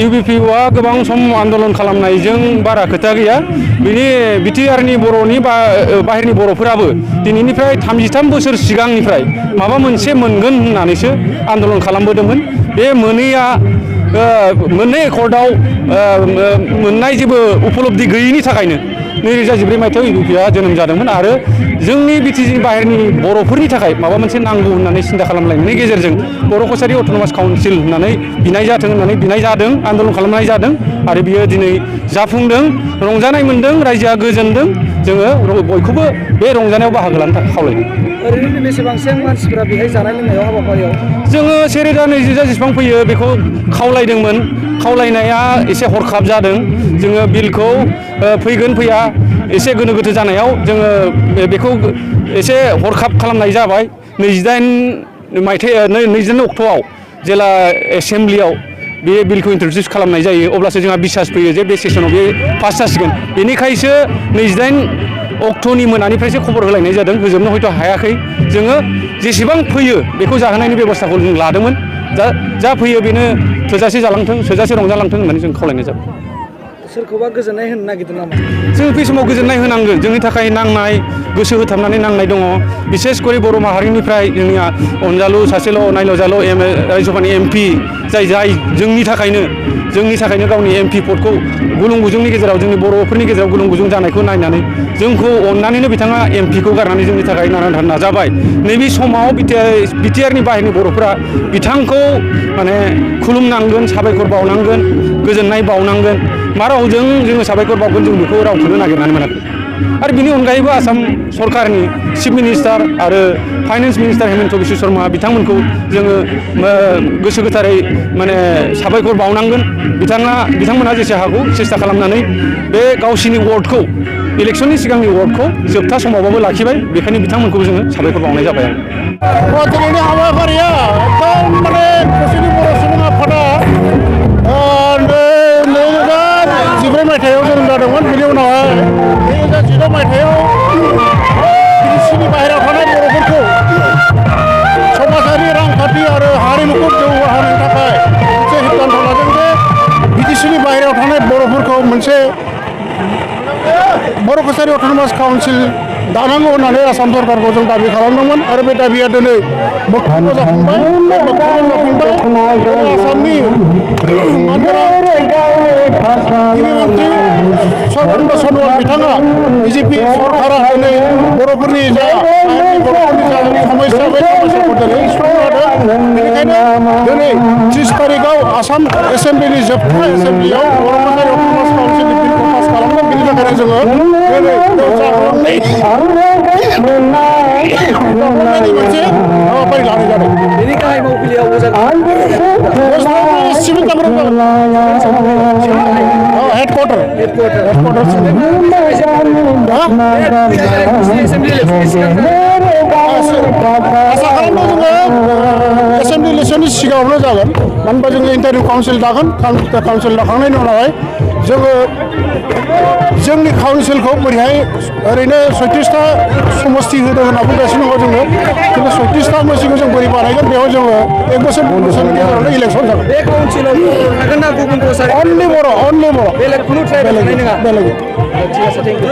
UBPआ गोबां सम आन्दलन खालामनायजों बारा खोथा गैया बिनि बिटिआरनि बर'नि बाहेरनि बर'फोराबो दिनैनिफ्राय 33 बोसोर सिगांनिफ्राय माबा मोनसे मोनगोन होननानैसो आन्दलन खालामबोदोंमोन बे मोननै एकर्डआव मोननाय जेबो उपलब्धि गैयैनि थाखायनो 2014 मायथाइयाव UBPआ जोनोम जादोंमोन आरो जोंनि बिटिसि बाहेरनि बर'फोरनि थाखाय माबा मोनसे नांगौ होननानै सिन्था खालामलायनायनि गेजेरजों बर' कसारि अट'नमास काउन्सिल होननानै बिनाय जादों आन्दलन खालामनाय जादों आरो बियो दिनै जाफुंदों रंजानाय मोन्दों रायजोआ गोजोनदों जोङो बयखौबो बे रंजानायाव बाहागो लानो थाखाय खावलायदों। ओरैनो बेसेबांसो मानसिफोरा बेहाय जानाय लोंनायाव हाबाफारियाव जोङो 1,020 जेसेबां फैयो बेखौ खावलायदोंमोन खावलायनाया एसे हरखाब जादों जोङो बिलखौ फैगोन फैया एसे गोनो गोथो जानायाव जोङो बेखौ एसे हरखाब खालामनाय जाबाय 28 अक्ट'आव जेला एसेम्ब्लियाव बे बिलखौ इन्ट्रडिउस खालामनाय जायो अब्लासो जोंहा बिसास फैयो जे बे सेसनाव बे पास जासिगोन बेनिखायसो 28 अक्ट'नि मोनानिफ्रायसो खबर होलायनाय जादों होजोबनो हयथ' हायाखै जोङो जेसेबां फैयो बेखौ जाहोनायनि बेबस्थाखौ जों लादोंमोन जा फैयो बेनो थोजासे जालांथों थोजासे रंजालांथों होननानै जों खावलायनाय जाबाय। सोरखौबा गोजोननाय होनो नागिरदों नामा? जों बे समाव गोजोननाय होनांगोन जोंनि थाखाय नांनाय गोसो होथाबनानै नांनाय दङ बिसेस करि बर' माहारिनिफ्राय जोंनिया अनजालु सासेल' नायल'जाल' रायजोफानि MP जाय जोंनि थाखायनो गावनि MP पदखौ गुलुं गुजुंनि गेजेराव जोंनि बर'फोरनि गेजेराव गुलुं गुजुं जानायखौ नायनानै जोंखौ अननानैनो बिथाङा MPखौ गारनानै जोंनि थाखाय नारा नाजाबाय नैबे समाव बिटिआरनि बाहेरनि बर'फोरा बिथांखौ माने खुलुमनांगोन साबायखर बावनांगोन गोजोननाय बावनांगोन मा रावजों जोङो साबायखर बावगोन जों बेखौ रावखौनो नागिरनानै मोनाखै आरो बिनि अनगायैबो आसाम सरकारनि चिफ मिनिस्टार आरो फाइनेन्स मिनिस्टार हेमन्त बिश्व शर्मा बिथांमोनखौ जोङो गोसो गोथारै माने साबायखर बावनांगोन बिथांमोना जेसे हागौ सेस्था खालामनानै बे गावसिनि वार्डखौ इलेक्शननि सिगांनि वार्डखौ जोबथा समावबाबो लाखिबाय बेखायनो बिथांमोनखौ जोङो साबायखर बावनाय जाबाय आरो दिनैनि हाबाफारिया एकदम माने कसारि बर' सुबुं आफादा 2014 मायथाइयाव जोनोम जादोंमोन बिनि उनावहाय 2016 मायथाइयाव बिटिसिनि बाहेरायाव थानाय बर'फोरखौ समाजारि रांखान्थि आरो हारिमुखौ जौगाहोनो थाखाय मोनसे सिद्धान्त लादों जे बिटिसिनि बाहेरायाव थानाय बर'फोरखौ मोनसे बर' कसारि अट'नमास काउन्सिल दानांगौ होननानै आसाम सरकारखौ जों दाबि खालामदोंमोन आरो बे दाबिया दिनै मोगथाङाव जाफुंबाय आसामनि गिबि मन्थ्रि सर्बानन्द सन'वाल बिथाङा BJP सरकारा दिनै बर'फोरनि जा समस्या बे समस्याखौ दिनै सुस्रांदों बेनिखायनो दिनै 30 तारिखआव आसाम एसेम्ब्लिनि जोबथा एसेम्ब्लियाव बर' कसारि अट'नमास काउन्सिलनि बिलखौ पास खालामदों बेनि थाखायनो जोङो दिनै मोनसे हाबाफारि लानाय जादों बेनि गाहाय मावखुलियाव हेडक्वार्टार आसा खालामदों जोङो एसेम्ब्लि इलेक्सननि सिगाङावनो जागोन मानो होनबा जोङो इन्टारिम काउन्सिल दागोन काउन्सिल दाखांनायनि उनावहाय जोङो जोंनि काउन्सिलखौ बोरैहाय ओरैनो 36टा समस्ति होदों होनना बुंगासिनो दङ जोङो खिन्थु 36टा समस्तिखौ जों बोरै बानायगोन बेयाव जोङो 1 बोसोर 2 बोसोरनि गेजेरावनो इलेक्सन जागोन बे काउन्सिलाव थागोन ना गुबुन अनलि बर' बेलेग खुनु ट्राइब नङा बेलेग ठीक আছে थेंक इउ